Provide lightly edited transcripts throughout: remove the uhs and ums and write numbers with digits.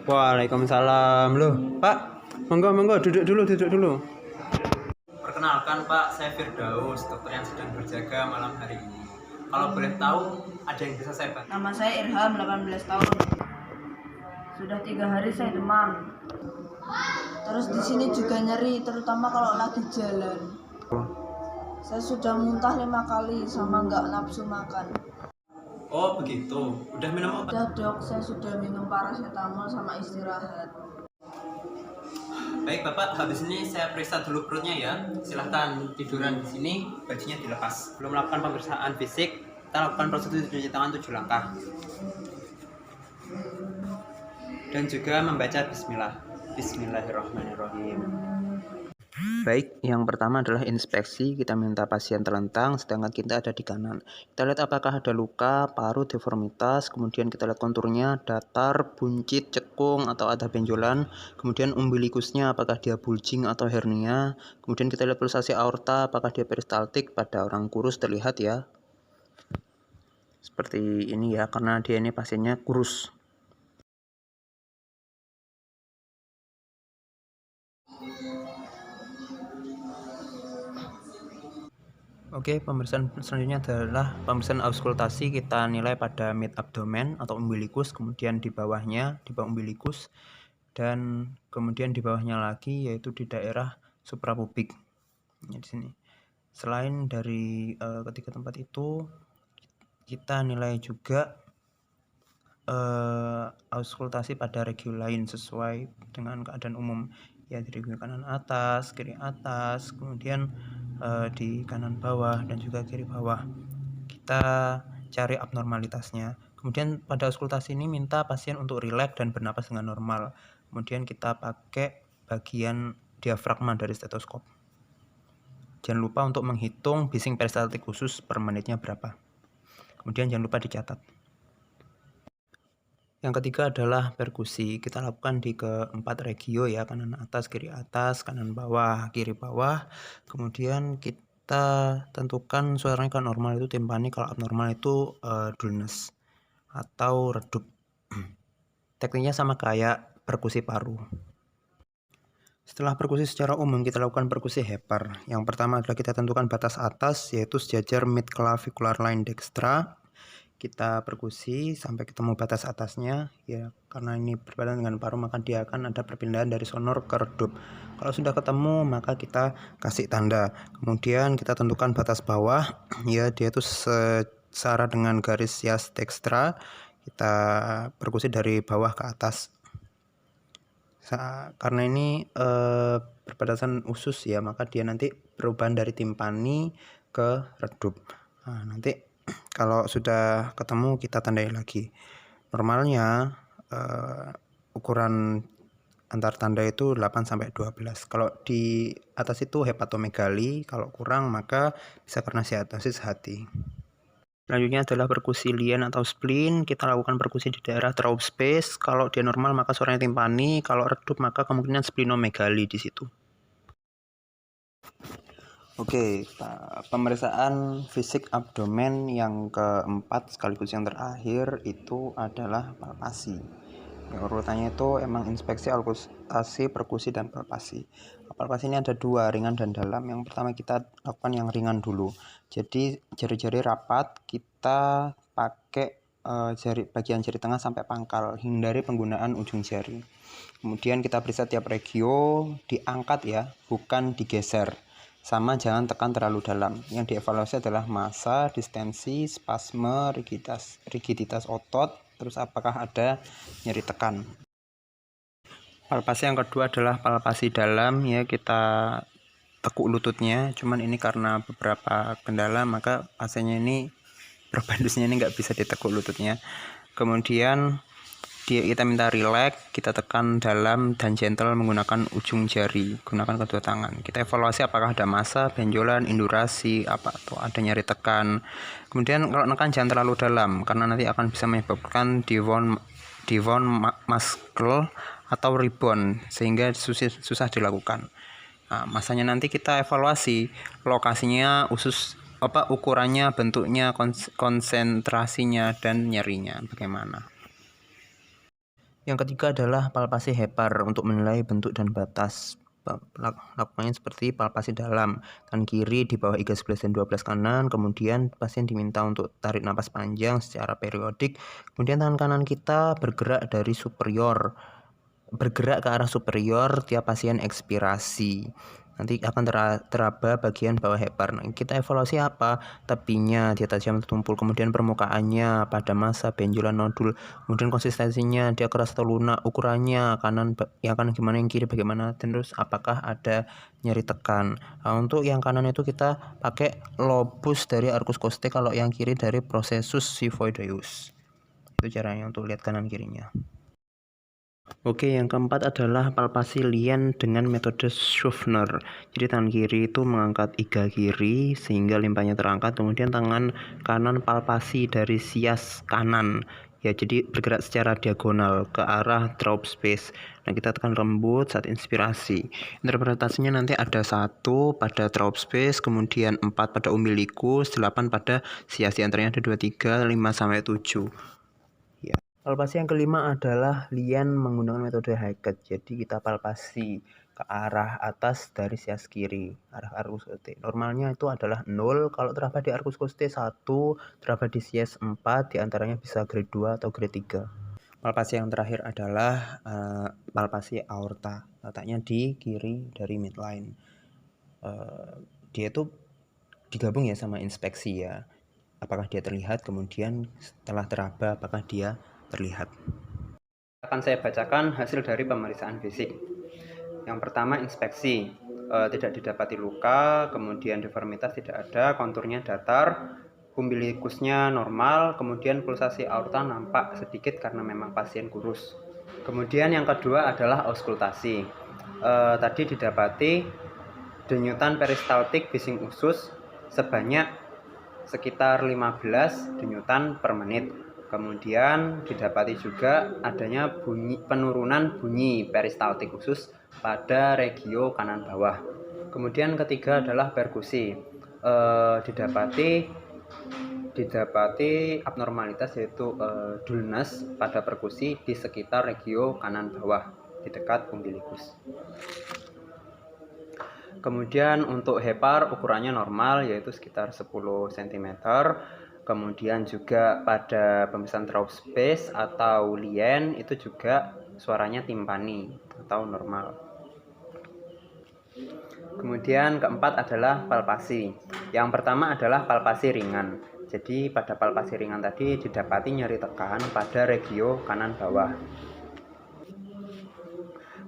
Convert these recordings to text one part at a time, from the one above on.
Waalaikumsalam. Loh, Pak, monggo duduk dulu. Perkenalkan Pak, saya Firdaus, dokter yang sedang berjaga malam hari ini. Kalau boleh tahu, ada yang bisa saya bantu? Nama saya Irham, 18 tahun. Sudah 3 hari saya demam. Terus di sini juga nyeri, terutama kalau lagi jalan. Saya sudah muntah 5 kali sama nggak nafsu makan. Oh begitu, udah minum obat? Udah dok, saya sudah minum paracetamol sama istirahat. Baik Bapak, habis ini saya periksa dulu perutnya ya. Silahkan tiduran di sini, bajunya dilepas. Belum melakukan pemeriksaan fisik, kita lakukan prosedur cuci tangan 7 langkah. Dan juga membaca bismillah. Bismillahirrahmanirrahim. Baik, yang pertama adalah inspeksi. Kita minta pasien telentang, sedangkan kita ada di kanan. Kita lihat apakah ada luka, paru, deformitas. Kemudian kita lihat konturnya, datar, buncit, cekung, atau ada benjolan. Kemudian umbilikusnya, apakah dia bulging atau hernia. Kemudian kita lihat pulsasi aorta, apakah dia peristaltik. Pada orang kurus terlihat ya. Seperti ini ya, karena dia ini pasiennya kurus. Oke, pemeriksaan selanjutnya adalah pemeriksaan auskultasi. Kita nilai pada mid abdomen atau umbilikus, kemudian di bawahnya, di bawah umbilikus, dan kemudian di bawahnya lagi yaitu di daerah suprapubik. Di sini. Selain dari ketiga tempat itu, kita nilai juga auskultasi pada regio lain sesuai dengan keadaan umum. Ya, di regio kanan atas, kiri atas, kemudian di kanan bawah dan juga kiri bawah. Kita cari abnormalitasnya. Kemudian pada auskultasi ini minta pasien untuk rileks dan bernapas dengan normal. Kemudian kita pakai bagian diafragma dari stetoskop. Jangan lupa untuk menghitung bising peristaltik khusus per menitnya berapa. Kemudian jangan lupa dicatat. Yang ketiga adalah perkusi. Kita lakukan di keempat regio ya, kanan atas, kanan bawah, kiri bawah. Kemudian kita tentukan suaranya kalau normal itu timpani, kalau abnormal itu dullness atau redup. Tekniknya sama kayak perkusi paru. Setelah perkusi secara umum, kita lakukan perkusi hepar. Yang pertama adalah kita tentukan batas atas, yaitu sejajar mid clavicular line dextra. Kita perkusi sampai ketemu batas atasnya ya, karena ini berbeda dengan paru maka dia akan ada perpindahan dari sonor ke redup. Kalau sudah ketemu maka kita kasih tanda, kemudian kita tentukan batas bawah ya, dia itu searah dengan garis sias dextra. Kita perkusi dari bawah ke atas karena ini berbatasan usus ya, maka dia nanti perubahan dari timpani ke redup. Nah, nanti kalau sudah ketemu kita tandai lagi. Normalnya ukuran antar tanda itu 8-12. Kalau di atas itu hepatomegali, kalau kurang maka bisa karena steatosis hati. Selanjutnya adalah perkusi lien atau spleen. Kita lakukan perkusi di daerah throat space. Kalau dia normal maka suaranya timpani, kalau redup maka kemungkinan splenomegali di situ. Oke, pemeriksaan fisik abdomen yang keempat sekaligus yang terakhir itu adalah palpasi. Urutannya itu emang inspeksi, auskultasi, perkusi, dan palpasi. Palpasi ini ada dua, ringan dan dalam. Yang pertama kita lakukan yang ringan dulu. Jadi jari-jari rapat, kita pakai bagian jari tengah sampai pangkal, hindari penggunaan ujung jari. Kemudian kita periksa tiap regio, diangkat ya, bukan digeser. Sama jangan tekan terlalu dalam. Yang dievaluasi adalah massa, distensi, spasme, rigiditas otot, terus apakah ada nyeri tekan. Palpasi yang kedua adalah palpasi dalam ya, kita tekuk lututnya. Cuman ini karena beberapa kendala maka pasiennya ini probandusnya ini nggak bisa ditekuk lututnya. Kemudian kita minta rileks, kita tekan dalam dan gentle menggunakan ujung jari, gunakan kedua tangan. Kita evaluasi apakah ada massa, benjolan, indurasi, atau ada nyeri tekan. Kemudian kalau nekan jangan terlalu dalam karena nanti akan bisa menyebabkan devon muscle atau rebound sehingga susah dilakukan. Nah, masanya nanti kita evaluasi lokasinya usus ukurannya, bentuknya, konsentrasinya, dan nyerinya bagaimana. Yang ketiga adalah palpasi hepar untuk menilai bentuk dan batas. Lakukannya seperti palpasi dalam, tangan kiri di bawah iga 11 dan 12 kanan, kemudian pasien diminta untuk tarik napas panjang secara periodik, kemudian tangan kanan kita bergerak ke arah superior tiap pasien ekspirasi. Nanti akan teraba bagian bawah hepar. Nah, kita evaluasi apa? Tepinya, dia tajam atau tumpul, kemudian permukaannya, pada masa, benjolan, nodul, kemudian konsistensinya, dia keras atau lunak, ukurannya, kanan gimana, yang kiri bagaimana, terus apakah ada nyeri tekan. Nah, untuk yang kanan itu kita pakai lobus dari arcus costae, kalau yang kiri dari processus xiphoideus. Itu caranya untuk lihat kanan kirinya. Oke, yang keempat adalah palpasi lien dengan metode Schuffner. Jadi tangan kiri itu mengangkat iga kiri sehingga limpahnya terangkat, kemudian tangan kanan palpasi dari sias kanan. Ya, jadi bergerak secara diagonal ke arah drop space. Nah, kita tekan lembut saat inspirasi. Interpretasinya nanti ada 1 pada drop space, kemudian 4 pada umbilikus, 8 pada sias, antaranya ada 2, 3, 5 sampai 7. Palpasi yang kelima adalah lien menggunakan metode Hackett. Jadi kita palpasi ke arah atas dari sias kiri, arah arcus costae. Normalnya itu adalah 0, kalau teraba di arcus costae 1, teraba di sias 4, diantaranya bisa grade 2 atau grade 3. Palpasi yang terakhir adalah palpasi aorta, letaknya di kiri dari midline. Dia itu digabung ya sama inspeksi ya. Apakah dia terlihat, kemudian setelah teraba apakah dia terlihat. Akan saya bacakan hasil dari pemeriksaan fisik. Yang pertama, inspeksi. Tidak didapati luka, kemudian deformitas tidak ada, konturnya datar, umbilikusnya normal, kemudian pulsasi aorta nampak sedikit karena memang pasien kurus. Kemudian yang kedua adalah auskultasi. Tadi didapati denyutan peristaltik bising usus sebanyak sekitar 15 denyutan per menit. Kemudian didapati juga adanya penurunan bunyi peristaltik usus pada regio kanan bawah. Kemudian ketiga adalah perkusi. Didapati abnormalitas yaitu dullness pada perkusi di sekitar regio kanan bawah di dekat umbilikus. Kemudian untuk hepar ukurannya normal yaitu sekitar 10 cm. Kemudian juga pada pemeriksaan drop space atau lien itu juga suaranya timpani atau normal. Kemudian keempat adalah palpasi. Yang pertama adalah palpasi ringan. Jadi pada palpasi ringan tadi didapati nyeri tekan pada regio kanan bawah.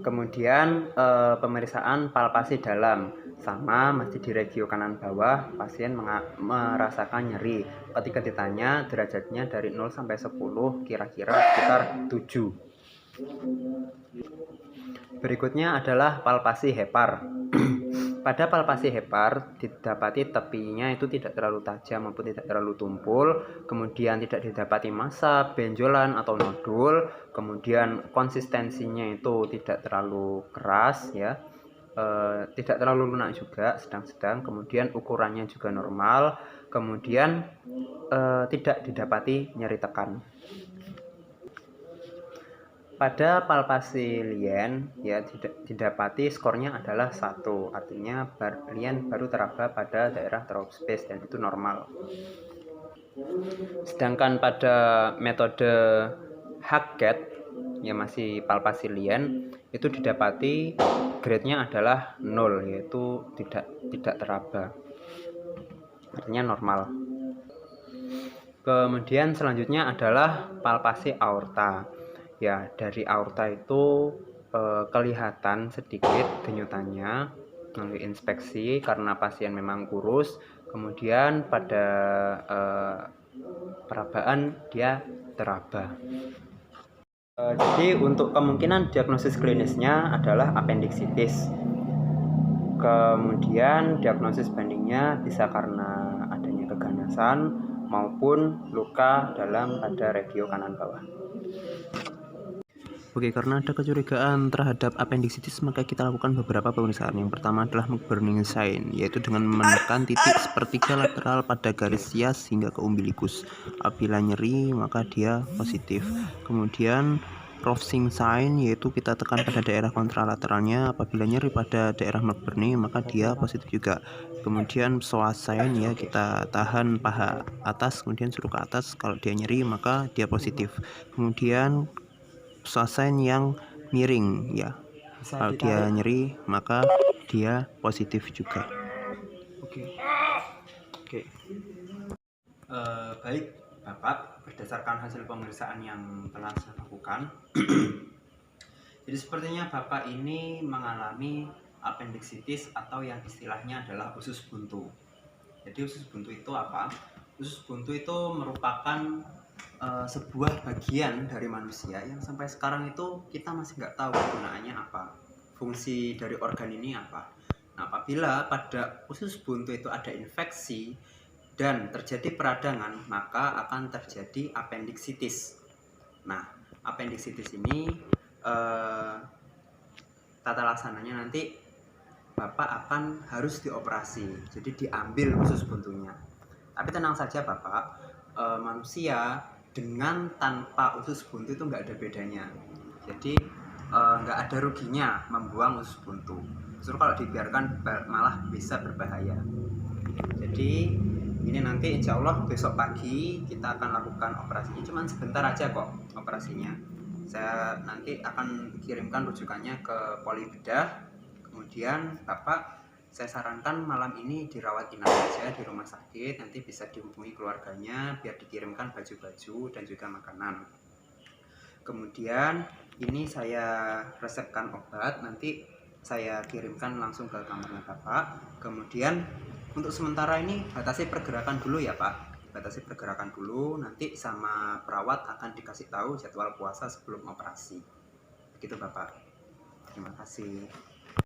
Kemudian pemeriksaan palpasi dalam, sama masih di regio kanan bawah, pasien merasakan nyeri. Ketika ditanya derajatnya dari 0 sampai 10 kira-kira sekitar 7. Berikutnya adalah palpasi hepar. Pada palpasi hepar didapati tepinya itu tidak terlalu tajam maupun tidak terlalu tumpul, kemudian tidak didapati massa, benjolan atau nodul, kemudian konsistensinya itu tidak terlalu keras ya, tidak terlalu lunak juga, sedang-sedang, kemudian ukurannya juga normal, kemudian tidak didapati nyeri tekan. Pada palpasi lien ya didapati skornya adalah 1, artinya lien baru teraba pada daerah drop space dan itu normal. Sedangkan pada metode Hackett ya masih palpasi lien itu didapati grade-nya adalah 0 yaitu tidak teraba, artinya normal. Kemudian selanjutnya adalah palpasi aorta. Ya, dari aorta itu kelihatan sedikit denyutannya melalui inspeksi karena pasien memang kurus. Kemudian pada perabaan dia teraba. Jadi untuk kemungkinan diagnosis klinisnya adalah apendiksitis. Kemudian diagnosis bandingnya bisa karena adanya keganasan maupun luka dalam pada regio kanan bawah. Oke, karena ada kecurigaan terhadap appendicitis, maka kita lakukan beberapa pemeriksaan. Yang pertama adalah burning sign, yaitu dengan menekan titik sepertiga lateral pada garis sias hingga ke umbilikus. Apabila nyeri, maka dia positif. Kemudian Rovsing sign, yaitu kita tekan pada daerah kontralateralnya. Apabila nyeri pada daerah McBurney, maka dia positif juga. Kemudian psoas sign, ya, kita tahan paha atas, kemudian suruh ke atas. Kalau dia nyeri, maka dia positif. Kemudian sign yang miring, ya, kalau dia nyeri maka dia positif juga. Oke. Baik Bapak, berdasarkan hasil pemeriksaan yang telah saya lakukan, jadi sepertinya Bapak ini mengalami appendicitis atau yang istilahnya adalah usus buntu. Jadi usus buntu itu apa? Usus buntu itu merupakan sebuah bagian dari manusia yang sampai sekarang itu kita masih nggak tahu kegunaannya apa, fungsi dari organ ini apa. Nah, apabila pada usus buntu itu ada infeksi dan terjadi peradangan, maka akan terjadi appendicitis. Nah, appendicitis ini tata laksananya nanti Bapak akan harus dioperasi, jadi diambil usus buntunya. Tapi tenang saja Bapak, manusia dengan tanpa usus buntu itu nggak ada bedanya. Jadi nggak ada ruginya membuang usus buntu. Justru kalau dibiarkan malah bisa berbahaya. Jadi ini nanti insya Allah besok pagi kita akan lakukan operasinya. Cuman sebentar aja kok operasinya. Saya nanti akan kirimkan rujukannya ke poli bedah. Kemudian Bapak, saya sarankan malam ini dirawat inap saja di rumah sakit, nanti bisa dihubungi keluarganya biar dikirimkan baju-baju dan juga makanan. Kemudian ini saya resepkan obat, nanti saya kirimkan langsung ke kamarnya Bapak. Kemudian untuk sementara ini batasi pergerakan dulu ya Pak, batasi pergerakan dulu, nanti sama perawat akan dikasih tahu jadwal puasa sebelum operasi. Begitu Bapak. Terima kasih.